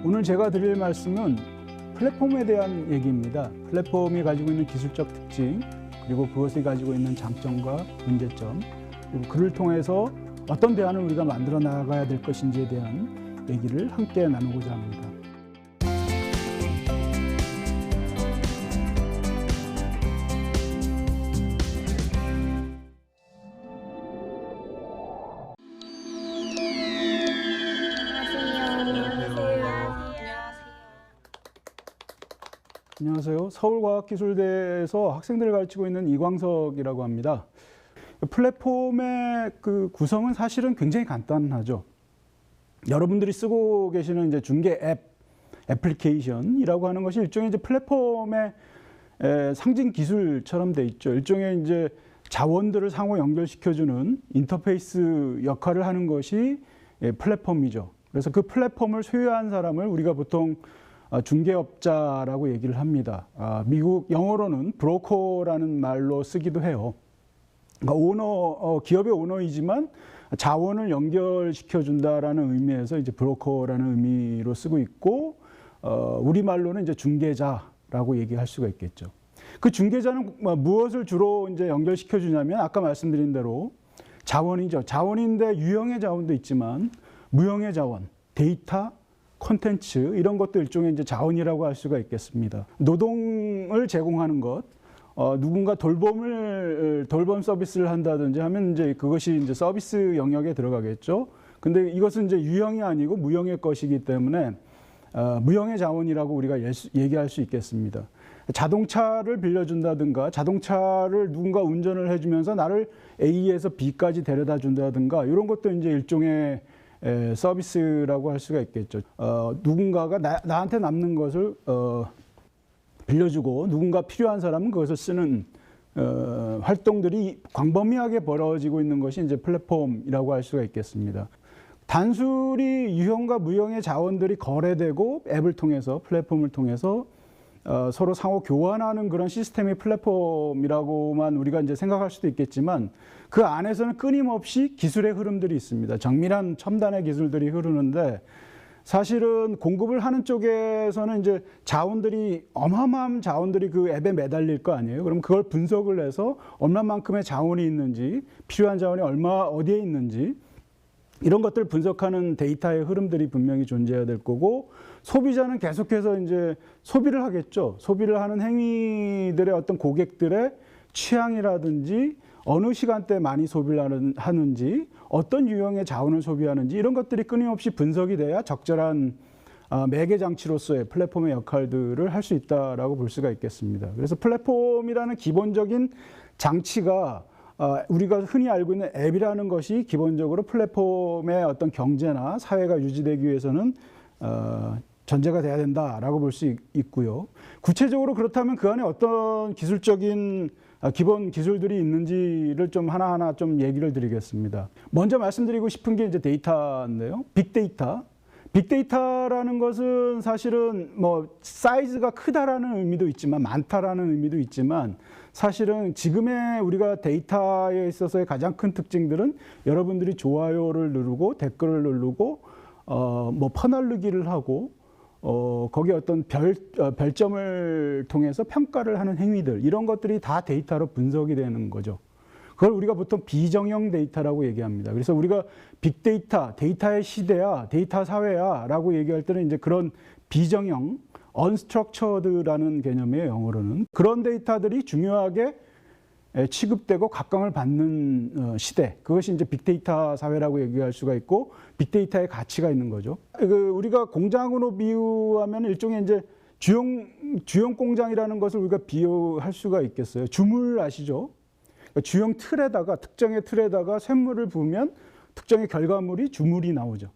오늘 제가 드릴 말씀은 플랫폼에 대한 얘기입니다. 플랫폼이 가지고 있는 기술적 특징, 그리고 그것이 가지고 있는 장점과 문제점, 그리고 그를 통해서 어떤 대안을 우리가 만들어 나가야 될 것인지에 대한 얘기를 함께 나누고자 합니다. 안녕하세요. 서울과학기술대에서 학생들을 가르치고 있는 이광석이라고 합니다. 플랫폼의 그 구성은 사실은 굉장히 간단하죠. 여러분들이 쓰고 계시는 이제 중계 애플리케이션이라고 하는 것이 일종의 이제 플랫폼의 상징 기술처럼 돼 있죠. 일종의 이제 자원들을 상호 연결시켜주는 인터페이스 역할을 하는 것이 플랫폼이죠. 그래서 그 플랫폼을 소유한 사람을 우리가 보통 중개업자라고 얘기를 합니다. 미국 영어로는 브로커라는 말로 쓰기도 해요. 그러니까 기업의 오너이지만 자원을 연결시켜 준다라는 의미에서 이제 브로커라는 의미로 쓰고 있고, 우리말로는 이제 중개자라고 얘기할 수가 있겠죠. 그 중개자는 무엇을 주로 이제 연결시켜 주냐면 아까 말씀드린 대로 자원이죠. 자원인데 유형의 자원도 있지만 무형의 자원, 데이터, 콘텐츠 이런 것도 일종의 이제 자원이라고 할 수가 있겠습니다. 노동을 제공하는 것, 누군가 돌봄 서비스를 한다든지 하면 이제 그것이 이제 서비스 영역에 들어가겠죠. 근데 이것은 이제 유형이 아니고 무형의 것이기 때문에 무형의 자원이라고 우리가 얘기할 수 있겠습니다. 자동차를 빌려준다든가 자동차를 누군가 운전을 해주면서 나를 A에서 B까지 데려다 준다든가 이런 것도 이제 일종의 서비스라고 할 수가 있겠죠. 누군가가 나한테 남는 것을 빌려주고 누군가 필요한 사람은 그것을 쓰는 활동들이 광범위하게 벌어지고 있는 것이 이제 플랫폼이라고 할 수가 있겠습니다. 단순히 유형과 무형의 자원들이 거래되고 앱을 통해서 플랫폼을 통해서 서로 상호 교환하는 그런 시스템이 플랫폼이라고만 우리가 이제 생각할 수도 있겠지만 그 안에서는 끊임없이 기술의 흐름들이 있습니다. 정밀한 첨단의 기술들이 흐르는데 사실은 공급을 하는 쪽에서는 이제 어마어마한 자원들이 그 앱에 매달릴 거 아니에요. 그럼 그걸 분석을 해서 얼마만큼의 자원이 있는지, 필요한 자원이 어디에 있는지 이런 것들을 분석하는 데이터의 흐름들이 분명히 존재해야 될 거고, 소비자는 계속해서 이제 소비를 하겠죠. 소비를 하는 행위들의 어떤 고객들의 취향이라든지 어느 시간대에 많이 소비를 하는지 어떤 유형의 자원을 소비하는지 이런 것들이 끊임없이 분석이 돼야 적절한 매개 장치로서의 플랫폼의 역할들을 할 수 있다라고 볼 수가 있겠습니다. 그래서 플랫폼이라는 기본적인 장치가 우리가 흔히 알고 있는 앱이라는 것이 기본적으로 플랫폼의 어떤 경제나 사회가 유지되기 위해서는 전제가 돼야 된다라고 볼 수 있고요. 구체적으로 그렇다면 그 안에 어떤 기술적인 기본 기술들이 있는지를 좀 하나하나 좀 얘기를 드리겠습니다. 먼저 말씀드리고 싶은 게 이제 데이터인데요. 빅데이터. 빅데이터라는 것은 사실은 뭐 사이즈가 크다라는 의미도 있지만 많다라는 의미도 있지만 사실은 지금의 우리가 데이터에 있어서의 가장 큰 특징들은 여러분들이 좋아요를 누르고 댓글을 누르고 뭐 퍼날르기를 하고 거기에 어떤 별점을 통해서 평가를 하는 행위들 이런 것들이 다 데이터로 분석이 되는 거죠. 그걸 우리가 보통 비정형 데이터라고 얘기합니다. 그래서 우리가 빅데이터, 데이터의 시대야, 데이터 사회야 라고 얘기할 때는 이제 그런 비정형, unstructured라는 개념이에요, 영어로는. 그런 데이터들이 중요하게 취급되고 각광을 받는 시대, 그것이 이제 빅데이터 사회라고 얘기할 수가 있고 빅데이터의 가치가 있는 거죠. 우리가 공장으로 비유하면 일종의 이제 주형 공장이라는 것을 우리가 비유할 수가 있겠어요. 주물 아시죠? 그러니까 주형 틀에다가 특정의 틀에다가 쇳물을 부으면 특정의 결과물이 주물이 나오죠.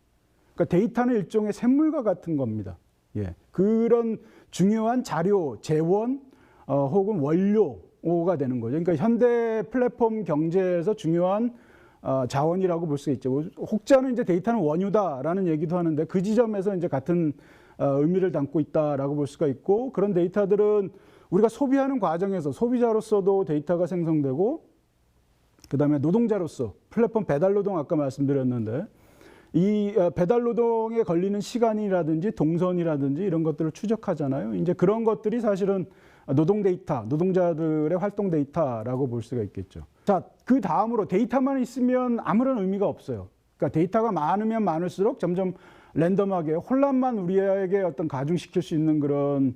그러니까 데이터는 일종의 쇳물과 같은 겁니다. 예, 그런 중요한 자료, 재원 혹은 원료가 되는 거죠. 그러니까 현대 플랫폼 경제에서 중요한 자원이라고 볼 수 있죠. 혹자는 이제 데이터는 원유다라는 얘기도 하는데 그 지점에서 이제 같은 의미를 담고 있다라고 볼 수가 있고, 그런 데이터들은 우리가 소비하는 과정에서 소비자로서도 데이터가 생성되고, 그 다음에 노동자로서 플랫폼 배달 노동 아까 말씀드렸는데 이 배달 노동에 걸리는 시간이라든지 동선이라든지 이런 것들을 추적하잖아요. 이제 그런 것들이 사실은 노동 데이터, 노동자들의 활동 데이터라고 볼 수가 있겠죠. 자, 그 다음으로 데이터만 있으면 아무런 의미가 없어요. 그러니까 데이터가 많으면 많을수록 점점 랜덤하게 혼란만 우리에게 어떤 가중시킬 수 있는 그런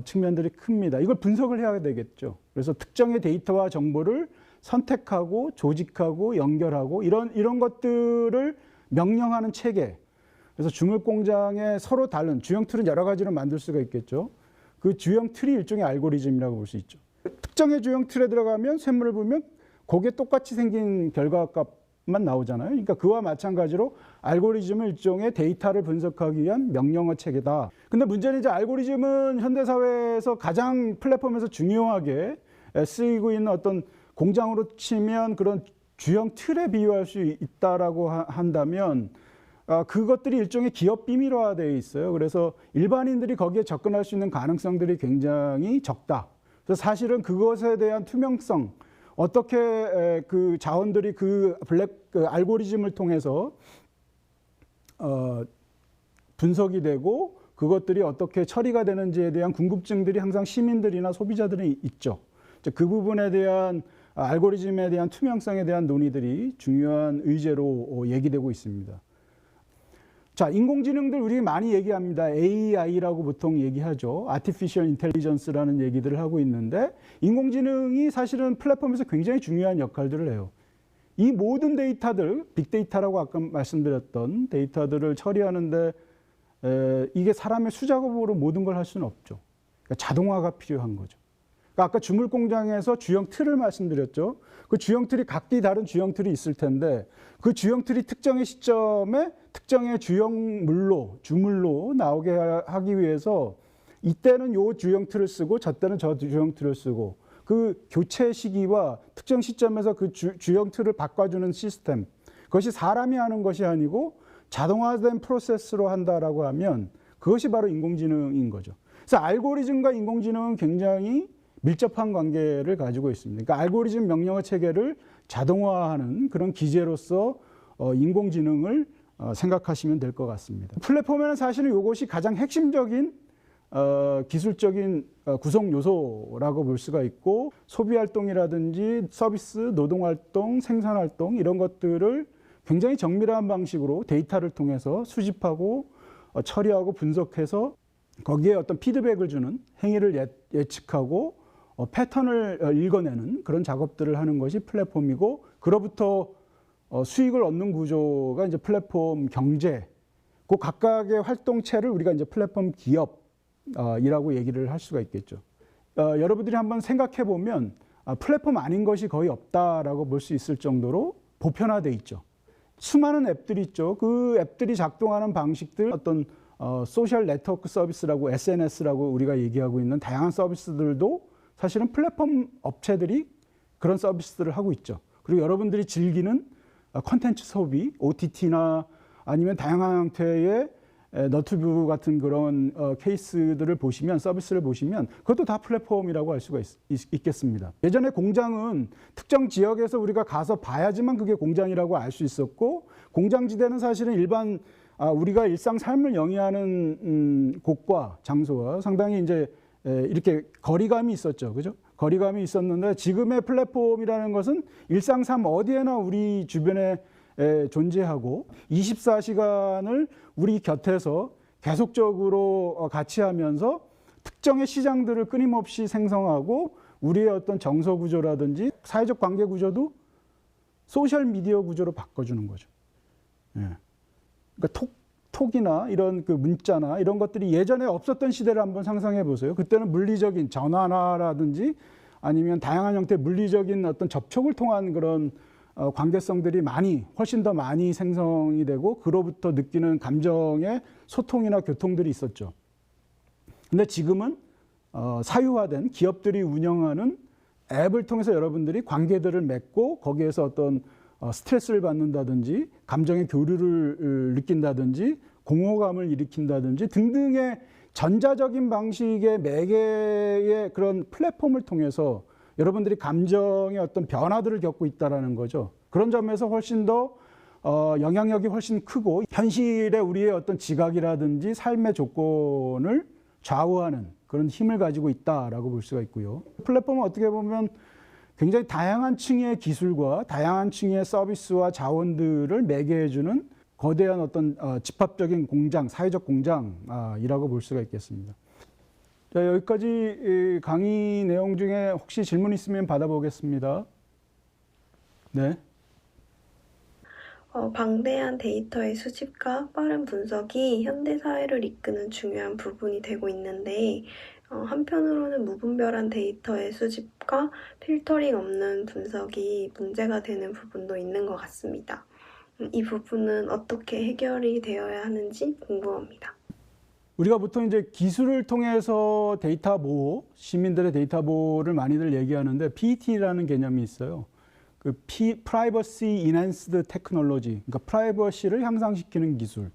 측면들이 큽니다. 이걸 분석을 해야 되겠죠. 그래서 특정의 데이터와 정보를 선택하고 조직하고 연결하고 이런 것들을 명령하는 체계. 그래서 주물 공장에 서로 다른 주형 틀은 여러 가지로 만들 수가 있겠죠. 그 주형 틀이 일종의 알고리즘이라고 볼 수 있죠. 특정의 주형 틀에 들어가면 샘물을 보면 거기에 똑같이 생긴 결과값만 나오잖아요. 그러니까 그와 마찬가지로 알고리즘은 일종의 데이터를 분석하기 위한 명령어 체계다. 근데 문제는 이제 알고리즘은 현대사회에서 가장 플랫폼에서 중요하게 쓰이고 있는 어떤 공장으로 치면 그런 주형 틀에 비유할 수 있다라고 한다면 그것들이 일종의 기업 비밀화되어 있어요. 그래서 일반인들이 거기에 접근할 수 있는 가능성들이 굉장히 적다. 그래서 사실은 그것에 대한 투명성, 어떻게 그 자원들이 그 알고리즘을 통해서 분석이 되고 그것들이 어떻게 처리가 되는지에 대한 궁금증들이 항상 시민들이나 소비자들이 있죠. 그 부분에 대한 알고리즘에 대한 투명성에 대한 논의들이 중요한 의제로 얘기되고 있습니다. 자, 인공지능들 우리 많이 얘기합니다. AI라고 보통 얘기하죠. Artificial Intelligence라는 얘기들을 하고 있는데 인공지능이 사실은 플랫폼에서 굉장히 중요한 역할들을 해요. 이 모든 데이터들, 빅데이터라고 아까 말씀드렸던 데이터들을 처리하는데 이게 사람의 수작업으로 모든 걸 할 수는 없죠. 그러니까 자동화가 필요한 거죠. 아까 주물 공장에서 주형 틀을 말씀드렸죠. 그 주형 틀이 각기 다른 주형 틀이 있을 텐데 그 주형 틀이 특정의 시점에 특정의 주형물로, 주물로 나오게 하기 위해서 이때는 요 주형 틀을 쓰고 저때는 저 주형 틀을 쓰고 그 교체 시기와 특정 시점에서 그 주형 틀을 바꿔주는 시스템, 그것이 사람이 하는 것이 아니고 자동화된 프로세스로 한다라고 하면 그것이 바로 인공지능인 거죠. 그래서 알고리즘과 인공지능은 굉장히 밀접한 관계를 가지고 있습니다. 그러니까 알고리즘 명령어 체계를 자동화하는 그런 기제로서 인공지능을 생각하시면 될 것 같습니다. 플랫폼에는 사실은 이것이 가장 핵심적인 기술적인 구성 요소라고 볼 수가 있고 소비활동이라든지 서비스, 노동활동, 생산활동 이런 것들을 굉장히 정밀한 방식으로 데이터를 통해서 수집하고 처리하고 분석해서 거기에 어떤 피드백을 주는 행위를 예측하고 패턴을 읽어내는 그런 작업들을 하는 것이 플랫폼이고 그로부터 수익을 얻는 구조가 이제 플랫폼 경제, 그 각각의 활동체를 우리가 이제 플랫폼 기업이라고 얘기를 할 수가 있겠죠. 여러분들이 한번 생각해 보면 플랫폼 아닌 것이 거의 없다라고 볼 수 있을 정도로 보편화돼 있죠. 수많은 앱들이 있죠. 그 앱들이 작동하는 방식들, 어떤 소셜 네트워크 서비스라고 SNS라고 우리가 얘기하고 있는 다양한 서비스들도 사실은 플랫폼 업체들이 그런 서비스들을 하고 있죠. 그리고 여러분들이 즐기는 콘텐츠 소비, OTT나 아니면 다양한 형태의 너튜브 같은 그런 케이스들을 보시면, 서비스를 보시면 그것도 다 플랫폼이라고 할 수가 있겠습니다. 예전에 공장은 특정 지역에서 우리가 가서 봐야지만 그게 공장이라고 알 수 있었고, 공장지대는 사실은 일반 우리가 일상 삶을 영위하는 곳과 장소와 상당히 이제 이렇게 거리감이 있었죠. 그죠? 거리감이 있었는데 지금의 플랫폼이라는 것은 일상 삶 어디에나 우리 주변에 존재하고 24시간을 우리 곁에서 계속적으로 같이 하면서 특정의 시장들을 끊임없이 생성하고 우리의 어떤 정서 구조라든지 사회적 관계 구조도 소셜 미디어 구조로 바꿔주는 거죠. 예. 그러니까 톡이나 이런 그 문자나 이런 것들이 예전에 없었던 시대를 한번 상상해 보세요. 그때는 물리적인 전화라든지 아니면 다양한 형태의 물리적인 어떤 접촉을 통한 그런 관계성들이 훨씬 더 많이 생성이 되고 그로부터 느끼는 감정의 소통이나 교통들이 있었죠. 근데 지금은 사유화된 기업들이 운영하는 앱을 통해서 여러분들이 관계들을 맺고 거기에서 어떤 스트레스를 받는다든지 감정의 교류를 느낀다든지 공허감을 일으킨다든지 등등의 전자적인 방식의 매개의 그런 플랫폼을 통해서 여러분들이 감정의 어떤 변화들을 겪고 있다는 거죠. 그런 점에서 훨씬 더 영향력이 훨씬 크고 현실의 우리의 어떤 지각이라든지 삶의 조건을 좌우하는 그런 힘을 가지고 있다라고 볼 수가 있고요. 플랫폼은 어떻게 보면 굉장히 다양한 층의 기술과 다양한 층의 서비스와 자원들을 매개해주는 거대한 어떤 집합적인 공장, 사회적 공장이라고 볼 수가 있겠습니다. 자, 여기까지 강의 내용 중에 혹시 질문 있으면 받아보겠습니다. 네. 방대한 데이터의 수집과 빠른 분석이 현대 사회를 이끄는 중요한 부분이 되고 있는데, 한편으로는 무분별한 데이터의 수집과 필터링 없는 분석이 문제가 되는 부분도 있는 것 같습니다. 이 부분은 어떻게 해결이 되어야 하는지 궁금합니다. 우리가 보통 이제 기술을 통해서 데이터 보호, 시민들의 데이터 보호를 많이들 얘기하는데 PET라는 개념이 있어요. 그 Privacy Enhanced Technology, 그러니까 프라이버시를 향상시키는 기술.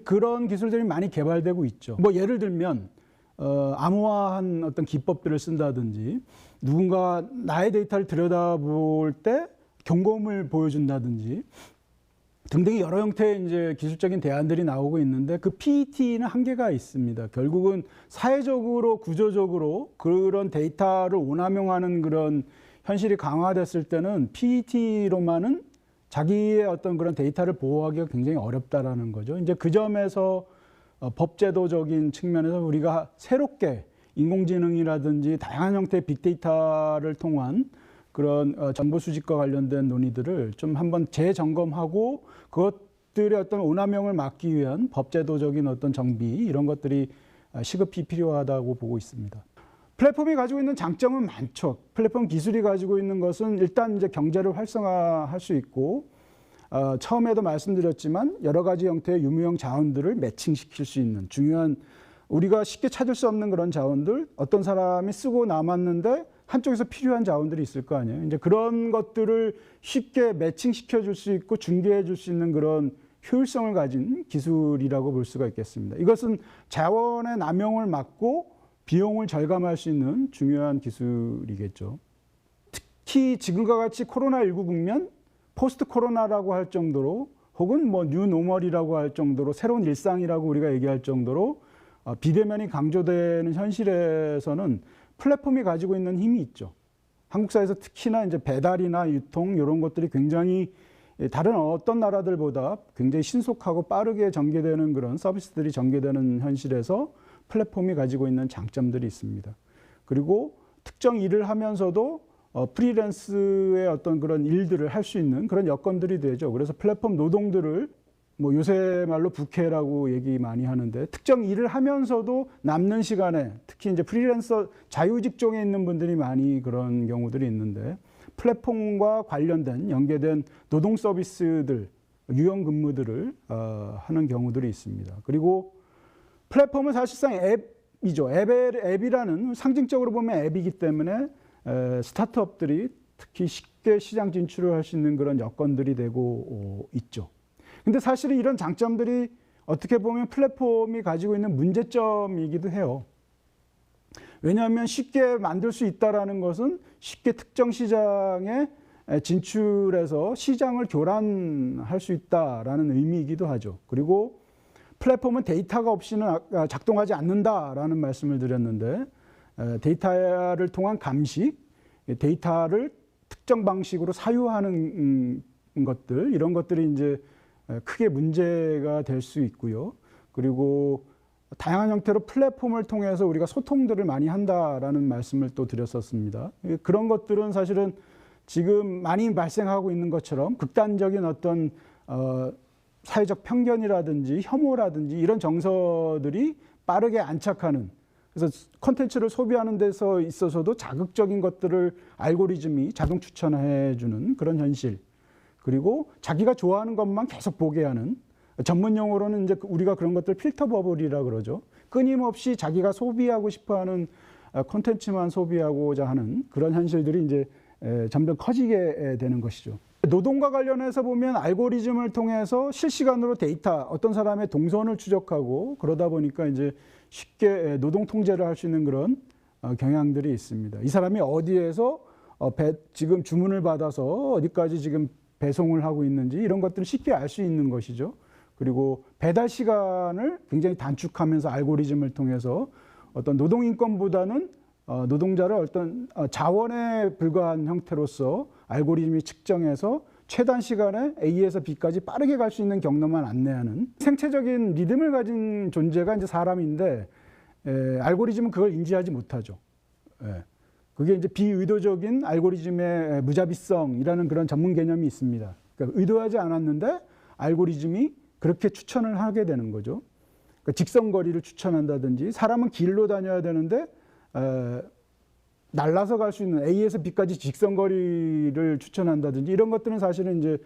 그런 기술들이 많이 개발되고 있죠. 뭐 예를 들면 암호화한 어떤 기법들을 쓴다든지, 누군가 나의 데이터를 들여다볼 때 경고음을 보여준다든지 등등의 여러 형태의 이제 기술적인 대안들이 나오고 있는데, 그 PET는 한계가 있습니다. 결국은 사회적으로 구조적으로 그런 데이터를 오남용하는 그런 현실이 강화됐을 때는 PET로만은 자기의 어떤 그런 데이터를 보호하기가 굉장히 어렵다라는 거죠. 이제 그 점에서 법제도적인 측면에서 우리가 새롭게 인공지능이라든지 다양한 형태의 빅데이터를 통한 그런 정보 수집과 관련된 논의들을 좀 한번 재점검하고 그것들의 어떤 오남용을 막기 위한 법제도적인 어떤 정비, 이런 것들이 시급히 필요하다고 보고 있습니다. 플랫폼이 가지고 있는 장점은 많죠. 플랫폼 기술이 가지고 있는 것은 일단 이제 경제를 활성화할 수 있고, 처음에도 말씀드렸지만 여러 가지 형태의 유무형 자원들을 매칭시킬 수 있는 중요한, 우리가 쉽게 찾을 수 없는 그런 자원들, 어떤 사람이 쓰고 남았는데 한쪽에서 필요한 자원들이 있을 거 아니에요. 이제 그런 것들을 쉽게 매칭시켜 줄 수 있고 중개해 줄 수 있는 그런 효율성을 가진 기술이라고 볼 수가 있겠습니다. 이것은 자원의 남용을 막고 비용을 절감할 수 있는 중요한 기술이겠죠. 특히 지금과 같이 코로나19 국면, 포스트 코로나라고 할 정도로, 혹은 뭐 뉴노멀이라고 할 정도로, 새로운 일상이라고 우리가 얘기할 정도로 비대면이 강조되는 현실에서는 플랫폼이 가지고 있는 힘이 있죠. 한국 사회에서 특히나 이제 배달이나 유통 이런 것들이 굉장히 다른 어떤 나라들보다 굉장히 신속하고 빠르게 전개되는 그런 서비스들이 전개되는 현실에서 플랫폼이 가지고 있는 장점들이 있습니다. 그리고 특정 일을 하면서도 프리랜스의 어떤 그런 일들을 할 수 있는 그런 여건들이 되죠. 그래서 플랫폼 노동들을 뭐 요새 말로 부캐라고 얘기 많이 하는데, 특정 일을 하면서도 남는 시간에, 특히 이제 프리랜서 자유직종에 있는 분들이 많이 그런 경우들이 있는데, 플랫폼과 관련된 연계된 노동 서비스들, 유연 근무들을 하는 경우들이 있습니다. 그리고 플랫폼은 사실상 앱이죠. 앱이라는, 상징적으로 보면 앱이기 때문에 스타트업들이 특히 쉽게 시장 진출을 할 수 있는 그런 여건들이 되고 있죠. 근데 사실은 이런 장점들이 어떻게 보면 플랫폼이 가지고 있는 문제점이기도 해요. 왜냐하면 쉽게 만들 수 있다는 것은 쉽게 특정 시장에 진출해서 시장을 교란할 수 있다라는 의미이기도 하죠. 그리고 플랫폼은 데이터가 없이는 작동하지 않는다라는 말씀을 드렸는데, 데이터를 통한 감시, 데이터를 특정 방식으로 사유하는 것들, 이런 것들이 이제 크게 문제가 될 수 있고요. 그리고 다양한 형태로 플랫폼을 통해서 우리가 소통들을 많이 한다라는 말씀을 또 드렸었습니다. 그런 것들은 사실은 지금 많이 발생하고 있는 것처럼 극단적인 어떤 사회적 편견이라든지 혐오라든지 이런 정서들이 빠르게 안착하는, 그래서 콘텐츠를 소비하는 데서 있어서도 자극적인 것들을 알고리즘이 자동 추천해 주는 그런 현실, 그리고 자기가 좋아하는 것만 계속 보게 하는, 전문 용어로는 이제 우리가 그런 것들 필터 버블이라 그러죠. 끊임없이 자기가 소비하고 싶어하는 콘텐츠만 소비하고자 하는 그런 현실들이 이제 점점 커지게 되는 것이죠. 노동과 관련해서 보면 알고리즘을 통해서 실시간으로 데이터, 어떤 사람의 동선을 추적하고 그러다 보니까 이제 쉽게 노동 통제를 할 수 있는 그런 경향들이 있습니다. 이 사람이 어디에서 지금 주문을 받아서 어디까지 지금 배송을 하고 있는지 이런 것들을 쉽게 알 수 있는 것이죠. 그리고 배달 시간을 굉장히 단축하면서 알고리즘을 통해서 어떤 노동인권보다는 노동자를 어떤 자원에 불과한 형태로서 알고리즘이 측정해서 최단 시간에 A에서 B까지 빠르게 갈 수 있는 경로만 안내하는 생체적인 리듬을 가진 존재가 이제 사람인데 알고리즘은 그걸 인지하지 못하죠. 그게 이제 비의도적인 알고리즘의 무자비성이라는 그런 전문 개념이 있습니다. 그러니까 의도하지 않았는데 알고리즘이 그렇게 추천을 하게 되는 거죠. 그러니까 직선거리를 추천한다든지 사람은 길로 다녀야 되는데 날라서 갈 수 있는 A에서 B까지 직선거리를 추천한다든지 이런 것들은 사실은 이제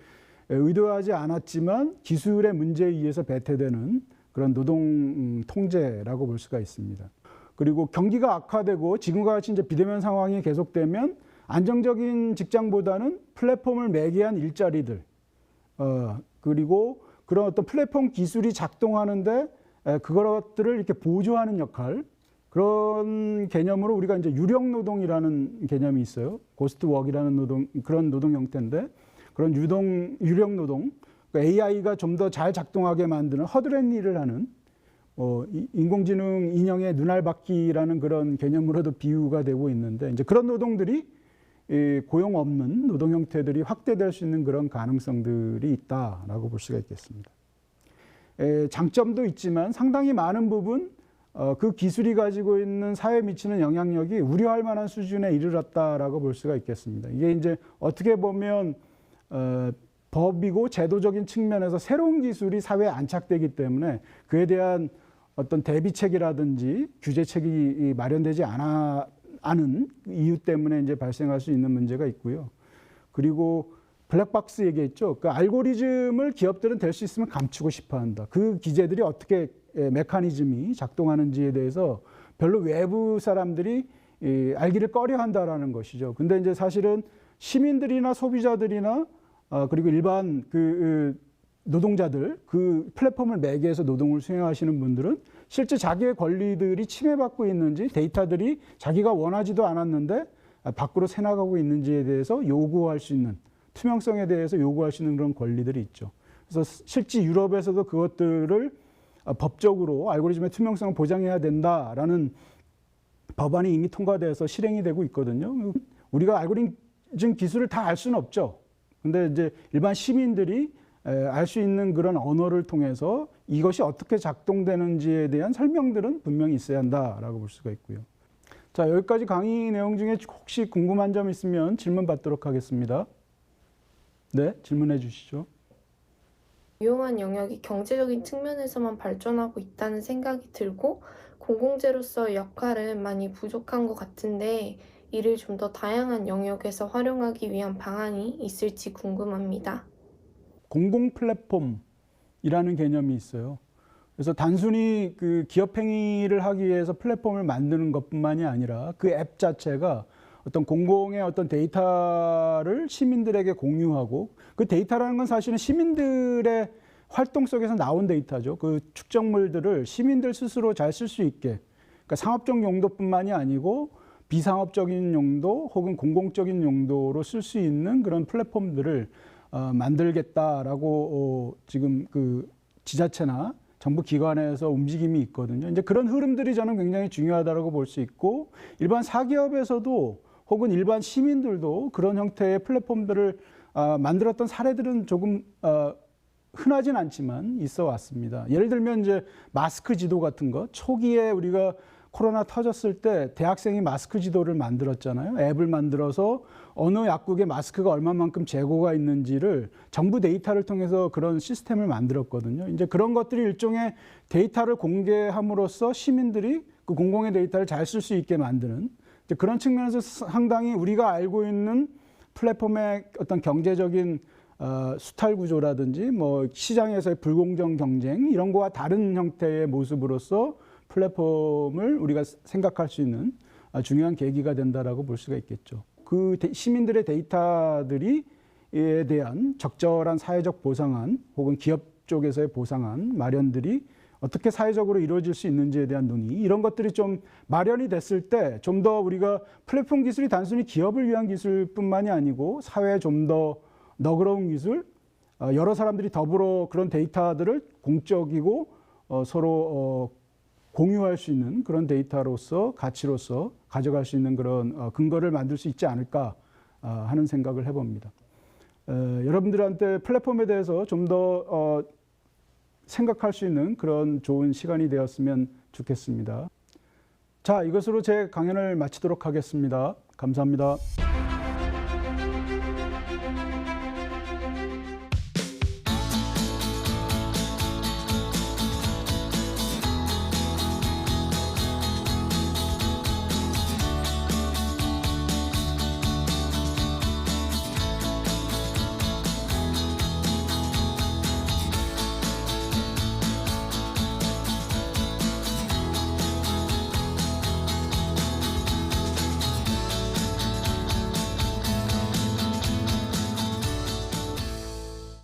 의도하지 않았지만 기술의 문제에 의해서 배태되는 그런 노동 통제라고 볼 수가 있습니다. 그리고 경기가 악화되고 지금과 같이 이제 비대면 상황이 계속되면 안정적인 직장보다는 플랫폼을 매개한 일자리들, 그리고 그런 어떤 플랫폼 기술이 작동하는데 그것들을 이렇게 보조하는 역할, 그런 개념으로 우리가 이제 유력 노동이라는 개념이 있어요. 고스트 워크라는 노동, 그런 노동 형태인데 그런 유력 노동, 그러니까 AI가 좀 더 잘 작동하게 만드는 허드렛 일을 하는 인공지능 인형의 눈알받기라는 그런 개념으로도 비유가 되고 있는데 이제 그런 노동들이 고용 없는 노동 형태들이 확대될 수 있는 그런 가능성들이 있다라고 볼 수가 있겠습니다. 장점도 있지만 상당히 많은 부분 그 기술이 가지고 있는 사회에 미치는 영향력이 우려할 만한 수준에 이르렀다라고 볼 수가 있겠습니다. 이게 이제 어떻게 보면 법이고 제도적인 측면에서 새로운 기술이 사회에 안착되기 때문에 그에 대한 어떤 대비책이라든지 규제책이 마련되지 않은 이유 때문에 이제 발생할 수 있는 문제가 있고요. 그리고 블랙박스 얘기했죠. 그 알고리즘을 기업들은 될 수 있으면 감추고 싶어 한다. 그 기제들이 어떻게 메커니즘이 작동하는지에 대해서 별로 외부 사람들이 알기를 꺼려 한다라는 것이죠. 근데 이제 사실은 시민들이나 소비자들이나 그리고 일반 노동자들, 그 플랫폼을 매개해서 노동을 수행하시는 분들은 실제 자기의 권리들이 침해받고 있는지, 데이터들이 자기가 원하지도 않았는데 밖으로 새나가고 있는지에 대해서 요구할 수 있는, 투명성에 대해서 요구할 수 있는 그런 권리들이 있죠. 그래서 실제 유럽에서도 그것들을 법적으로 알고리즘의 투명성을 보장해야 된다라는 법안이 이미 통과돼서 실행이 되고 있거든요. 우리가 알고리즘 기술을 다 알 수는 없죠. 근데 이제 일반 시민들이 알 수 있는 그런 언어를 통해서 이것이 어떻게 작동되는지에 대한 설명들은 분명히 있어야 한다라고 볼 수가 있고요. 자, 여기까지 강의 내용 중에 혹시 궁금한 점 있으면 질문 받도록 하겠습니다. 네, 질문해 주시죠. 유용한 영역이 경제적인 측면에서만 발전하고 있다는 생각이 들고 공공재로서의 역할은 많이 부족한 것 같은데 이를 좀 더 다양한 영역에서 활용하기 위한 방안이 있을지 궁금합니다. 공공 플랫폼이라는 개념이 있어요. 그래서 단순히 그 기업 행위를 하기 위해서 플랫폼을 만드는 것뿐만이 아니라 그 앱 자체가 어떤 공공의 어떤 데이터를 시민들에게 공유하고 그 데이터라는 건 사실은 시민들의 활동 속에서 나온 데이터죠. 그 축적물들을 시민들 스스로 잘 쓸 수 있게, 그러니까 상업적 용도뿐만이 아니고 비상업적인 용도 혹은 공공적인 용도로 쓸 수 있는 그런 플랫폼들을 만들겠다라고 지금 그 지자체나 정부 기관에서 움직임이 있거든요. 이제 그런 흐름들이 저는 굉장히 중요하다고 볼 수 있고 일반 사기업에서도 혹은 일반 시민들도 그런 형태의 플랫폼들을 만들었던 사례들은 조금 흔하진 않지만 있어 왔습니다. 예를 들면 이제 마스크 지도 같은 거, 초기에 우리가 코로나 터졌을 때 대학생이 마스크 지도를 만들었잖아요. 앱을 만들어서 어느 약국에 마스크가 얼마만큼 재고가 있는지를 정부 데이터를 통해서 그런 시스템을 만들었거든요. 이제 그런 것들이 일종의 데이터를 공개함으로써 시민들이 그 공공의 데이터를 잘 쓸 수 있게 만드는 이제 그런 측면에서 상당히 우리가 알고 있는 플랫폼의 어떤 경제적인 수탈 구조라든지 뭐 시장에서의 불공정 경쟁 이런 거와 다른 형태의 모습으로서 플랫폼을 우리가 생각할 수 있는 중요한 계기가 된다라고 볼 수가 있겠죠. 그 시민들의 데이터들이에 대한 적절한 사회적 보상안 혹은 기업 쪽에서의 보상안 마련들이 어떻게 사회적으로 이루어질 수 있는지에 대한 논의 이런 것들이 좀 마련이 됐을 때 좀 더 우리가 플랫폼 기술이 단순히 기업을 위한 기술뿐만이 아니고 사회에 좀 더 너그러운 기술, 여러 사람들이 더불어 그런 데이터들을 공적이고 서로 공유할 수 있는 그런 데이터로서 가치로서 가져갈 수 있는 그런 근거를 만들 수 있지 않을까 하는 생각을 해봅니다. 여러분들한테 플랫폼에 대해서 좀 더 생각할 수 있는 그런 좋은 시간이 되었으면 좋겠습니다. 자, 이것으로 제 강연을 마치도록 하겠습니다. 감사합니다.